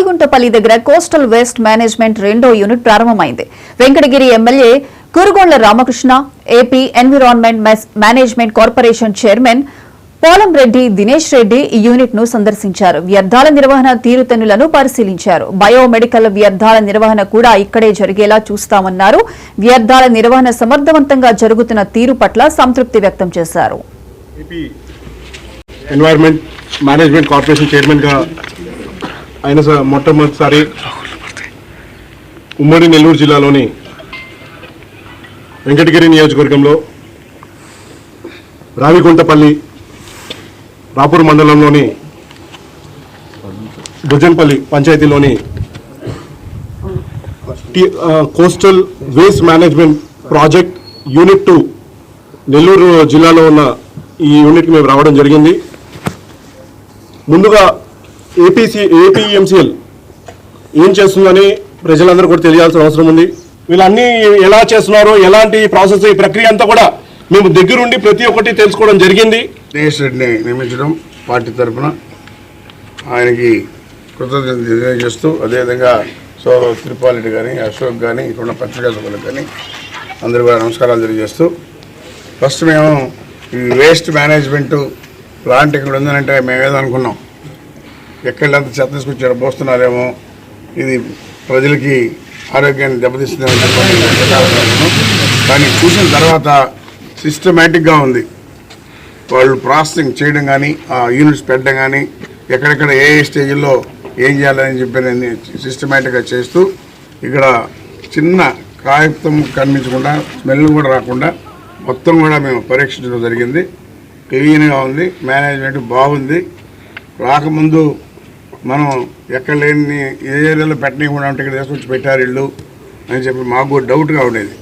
రావిగుంటపల్లి దగ్గర coastal waste management రెండో unit ప్రారంభమైంది. Venkatagiri MLA Kurugondla Ramakrishna, AP environment management corporation chairman Polamreddy Dinesh Reddy ఈ యూనిట్ ను సందర్శించారు. వ్యర్థాల నిర్వహణ తీరుతెన్నులను పరిశీలించారు. బయోమెడికల్ వ్యర్థాల నిర్వహణ కూడా ఇక్కడే జరిగేలా చూస్తామన్నారు. వ్యర్థాల నిర్వహణ సమర్థవంతంగా జరుగుతున్న తీరు పట్ల సంతృప్తి వ్యక్తం చేశారు. ఎన్వైరన్మెంట్ మేనేజ్మెంట్ కార్పొరేషన్ చైర్మన్గా ఆయన మొట్టమొదటిసారి ఉమ్మడి నెల్లూరు జిల్లాలోని వెంకటగిరి నియోజకవర్గంలో రావిగుంటపల్లి రాపూర్ మండలంలోని బుజ్జన్పల్లి పంచాయతీలోని coastal waste management project unit 2 Nellore జిల్లాలో ఉన్న ఈ యూనిట్కి మేము రావడం జరిగింది. ముందుగా ఏపీఎంసీఎల్ ఏం చేస్తుందని ప్రజలందరూ కూడా తెలియాల్సిన అవసరం ఉంది. వీళ్ళన్నీ ఎలా చేస్తున్నారో, ఎలాంటి ప్రాసెస్, ఈ ప్రక్రియ అంతా కూడా మేము దగ్గరుండి ప్రతి ఒక్కటి తెలుసుకోవడం జరిగింది. దినేష్ రెడ్డిని నియమించడం పార్టీ తరఫున ఆయనకి కృతజ్ఞతలు తెలియజేస్తూ, అదేవిధంగా సోదరు త్రిపాలరెడ్డి కానీ, అశోక్ కానీ, ఇక్కడ పత్రికా సభ్యులకు కానీ అందరూ కూడా నమస్కారాలు తెలియజేస్తూ, ఫస్ట్ మేము ఈ వేస్ట్ మేనేజ్మెంట్ ప్లాంట్ ఇక్కడ ఉందనంటే మేము ఏదనుకున్నాం, ఎక్కడంతా చెత్త తీసుకొచ్చారో పోస్తున్నారేమో, ఇది ప్రజలకి ఆరోగ్యాన్ని దెబ్బతీస్తుందని కానీ చూసిన తర్వాత సిస్టమేటిక్గా ఉంది. వాళ్ళు ప్రాసెసింగ్ చేయడం కానీ, ఆ యూనిట్స్ పెట్టడం కానీ, ఎక్కడెక్కడ ఏ స్టేజ్లో ఏం చేయాలని చెప్పి సిస్టమేటిక్గా చేస్తూ, ఇక్కడ చిన్న కాగితం కనిపించకుండా, స్మెల్ కూడా రాకుండా మొత్తం కూడా మేము పరీక్షించడం జరిగింది. క్లీన్గా ఉంది, మేనేజ్మెంట్ బాగుంది. రాకముందు మనం ఎక్కడ లేని ఏ ఏరియాలో పెట్టనీయకుండా ఉంటే ఇక్కడ తీసుకొచ్చి పెట్టారు ఇళ్ళు అని చెప్పి మాకు డౌట్గా ఉండేది.